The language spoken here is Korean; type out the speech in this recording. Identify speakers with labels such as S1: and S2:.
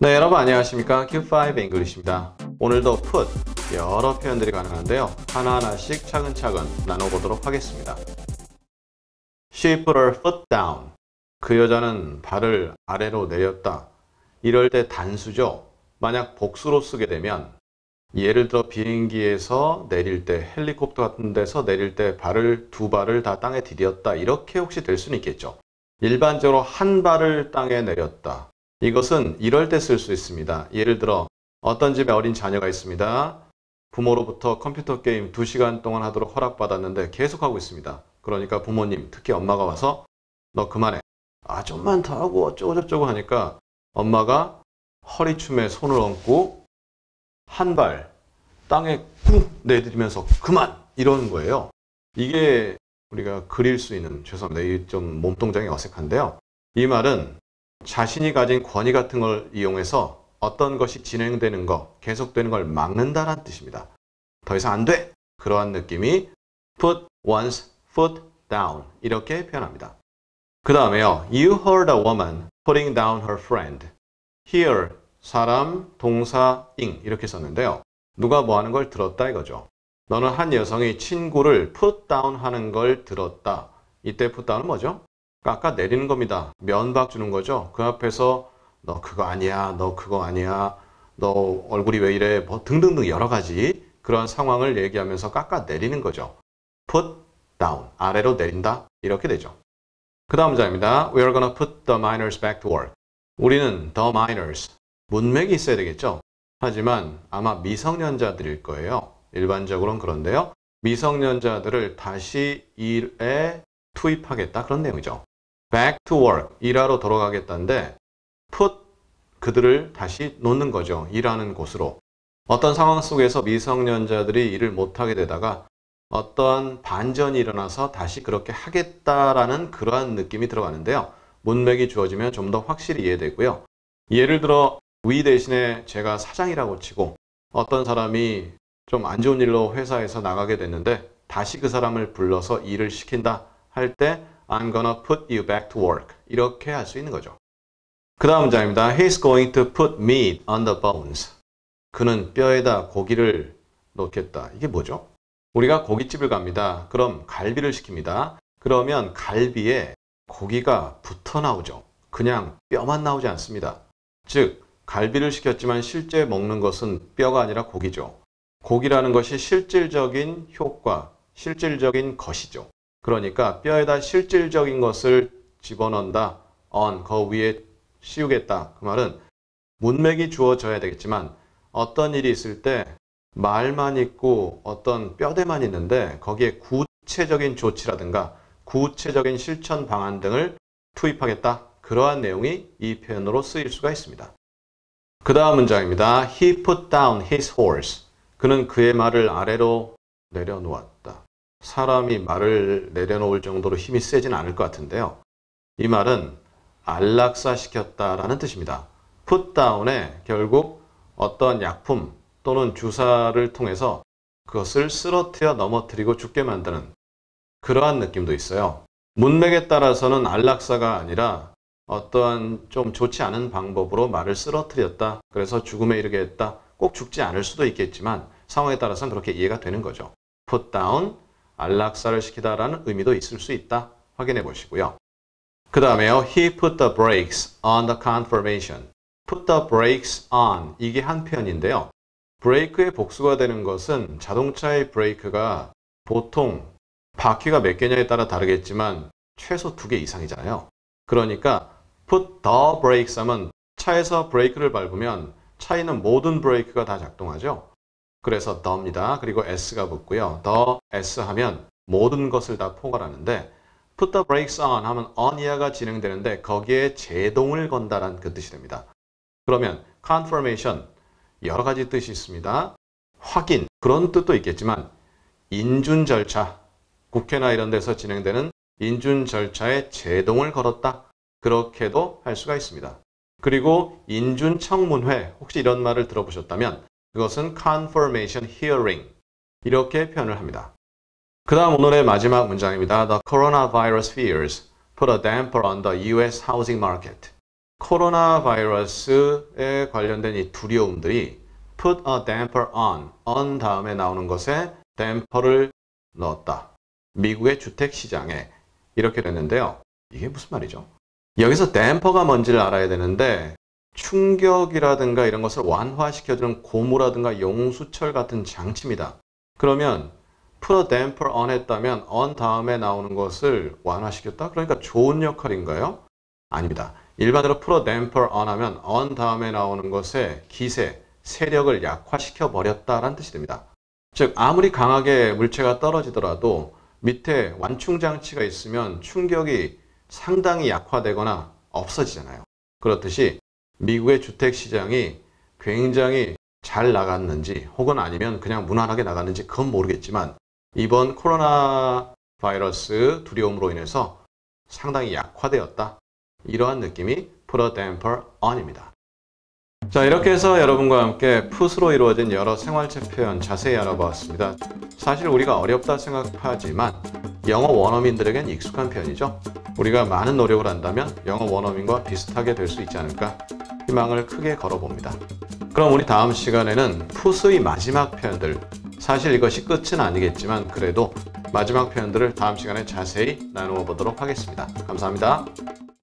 S1: 네, 여러분 안녕하십니까? Q5 English입니다. 오늘도 put 여러 표현들이 가능한데요. 하나하나씩 차근차근 나눠보도록 하겠습니다. She put her foot down. 그 여자는 발을 아래로 내렸다. 이럴 때 단수죠. 만약 복수로 쓰게 되면 예를 들어 비행기에서 내릴 때, 헬리콥터 같은 데서 내릴 때 두 발을 다 땅에 디뎠다. 이렇게 혹시 될 수는 있겠죠. 일반적으로 한 발을 땅에 내렸다. 이것은 이럴 때 쓸 수 있습니다. 예를 들어 어떤 집에 어린 자녀가 있습니다. 부모로부터 컴퓨터 게임 2시간 동안 하도록 허락받았는데 계속하고 있습니다. 그러니까 부모님, 특히 엄마가 와서 너 그만해. 좀만 더 하고 어쩌고저쩌고 하니까 엄마가 허리춤에 손을 얹고 한 발 땅에 쿵 내디디면서 그만! 이러는 거예요. 이게 우리가 그릴 수 있는, 죄송합니다. 이게 좀 몸동작이 어색한데요. 이 말은 자신이 가진 권위 같은 걸 이용해서 어떤 것이 진행되는 거, 계속되는 걸 막는다라는 뜻입니다. 더 이상 안 돼! 그러한 느낌이 put one's foot down 이렇게 표현합니다. 그 다음에요. You heard a woman putting down her friend. Hear, 사람, 동사, ing 이렇게 썼는데요. 누가 뭐 하는 걸 들었다 이거죠. 너는 한 여성이 친구를 put down 하는 걸 들었다. 이때 put down은 뭐죠? 깎아 내리는 겁니다. 면박 주는 거죠. 그 앞에서 너 그거 아니야, 너 그거 아니야, 너 얼굴이 왜 이래, 뭐 등등등 여러 가지 그런 상황을 얘기하면서 깎아 내리는 거죠. put down, 아래로 내린다 이렇게 되죠. 그 다음 문장입니다. We are gonna put the minors back to work. 우리는 the minors, 문맥이 있어야 되겠죠. 하지만 아마 미성년자들일 거예요. 일반적으로는 그런데요. 미성년자들을 다시 일에 투입하겠다 그런 내용이죠. back to work, 일하러 돌아가겠다는데 put, 그들을 다시 놓는 거죠. 일하는 곳으로. 어떤 상황 속에서 미성년자들이 일을 못하게 되다가 어떠한 반전이 일어나서 다시 그렇게 하겠다라는 그러한 느낌이 들어가는데요. 문맥이 주어지면 좀 더 확실히 이해되고요. 예를 들어 we 대신에 제가 사장이라고 치고 어떤 사람이 좀 안 좋은 일로 회사에서 나가게 됐는데 다시 그 사람을 불러서 일을 시킨다 할 때 I'm gonna put you back to work 이렇게 할 수 있는 거죠. 그 다음 문장입니다. He's going to put meat on the bones. 그는 뼈에다 고기를 넣겠다. 이게 뭐죠? 우리가 고깃집을 갑니다. 그럼 갈비를 시킵니다. 그러면 갈비에 고기가 붙어 나오죠. 그냥 뼈만 나오지 않습니다. 즉 갈비를 시켰지만 실제 먹는 것은 뼈가 아니라 고기죠. 고기라는 것이 실질적인 효과, 실질적인 것이죠. 그러니까 뼈에다 실질적인 것을 집어넣는다. 그 위에 씌우겠다. 그 말은 문맥이 주어져야 되겠지만 어떤 일이 있을 때 말만 있고 어떤 뼈대만 있는데 거기에 구체적인 조치라든가 구체적인 실천 방안 등을 투입하겠다. 그러한 내용이 이 표현으로 쓰일 수가 있습니다. 그 다음 문장입니다. He put down his horse. 그는 그의 말을 아래로 내려놓았다. 사람이 말을 내려놓을 정도로 힘이 세진 않을 것 같은데요. 이 말은 안락사시켰다라는 뜻입니다. put down에 결국 어떤 약품 또는 주사를 통해서 그것을 쓰러뜨려 넘어뜨리고 죽게 만드는 그러한 느낌도 있어요. 문맥에 따라서는 안락사가 아니라 어떠한 좀 좋지 않은 방법으로 말을 쓰러뜨렸다. 그래서 죽음에 이르게 했다. 꼭 죽지 않을 수도 있겠지만 상황에 따라서는 그렇게 이해가 되는 거죠. put down, 안락사를 시키다라는 의미도 있을 수 있다. 확인해 보시고요. 그 다음에요. He put the brakes on the confirmation. put the brakes on. 이게 한 표현인데요. 브레이크의 복수가 되는 것은 자동차의 브레이크가 보통 바퀴가 몇 개냐에 따라 다르겠지만 최소 2개 이상이잖아요. 그러니까 put the brakes 하면 차에서 브레이크를 밟으면 차에 있는 모든 브레이크가 다 작동하죠. 그래서 the입니다. 그리고 s가 붙고요. the s 하면 모든 것을 다 포괄하는데 put the brakes on 하면 on 이하가 진행되는데 거기에 제동을 건다라는 그 뜻이 됩니다. 그러면 confirmation 여러 가지 뜻이 있습니다. 확인 그런 뜻도 있겠지만 인준 절차 국회나 이런 데서 진행되는 인준 절차에 제동을 걸었다. 그렇게도 할 수가 있습니다. 그리고 인준 청문회 혹시 이런 말을 들어보셨다면 그것은 confirmation hearing 이렇게 표현을 합니다. 그 다음 오늘의 마지막 문장입니다. The coronavirus fears put a damper on the US housing market. 코로나 바이러스에 관련된 이 두려움들이 put a damper on 다음에 나오는 것에 댐퍼를 넣었다. 미국의 주택시장에 이렇게 됐는데요. 이게 무슨 말이죠? 여기서 댐퍼가 뭔지를 알아야 되는데 충격이라든가 이런 것을 완화시켜주는 고무라든가 용수철 같은 장치입니다. 그러면 put a damper on 했다면 on 다음에 나오는 것을 완화시켰다? 그러니까 좋은 역할인가요? 아닙니다. 일반으로 put a damper on 하면 on 다음에 나오는 것의 기세, 세력을 약화시켜 버렸다라는 뜻이 됩니다. 즉 아무리 강하게 물체가 떨어지더라도 밑에 완충장치가 있으면 충격이 상당히 약화되거나 없어지잖아요. 그렇듯이 미국의 주택시장이 굉장히 잘 나갔는지 혹은 아니면 그냥 무난하게 나갔는지 그건 모르겠지만 이번 코로나 바이러스 두려움으로 인해서 상당히 약화되었다. 이러한 느낌이 put a damper on입니다. 자, 이렇게 해서 여러분과 함께 put으로 이루어진 여러 생활체 표현 자세히 알아보았습니다. 사실 우리가 어렵다 생각하지만 영어 원어민들에겐 익숙한 표현이죠. 우리가 많은 노력을 한다면 영어 원어민과 비슷하게 될 수 있지 않을까 희망을 크게 걸어봅니다. 그럼 우리 다음 시간에는 put의 마지막 표현들, 사실 이것이 끝은 아니겠지만 그래도 마지막 표현들을 다음 시간에 자세히 나누어 보도록 하겠습니다. 감사합니다.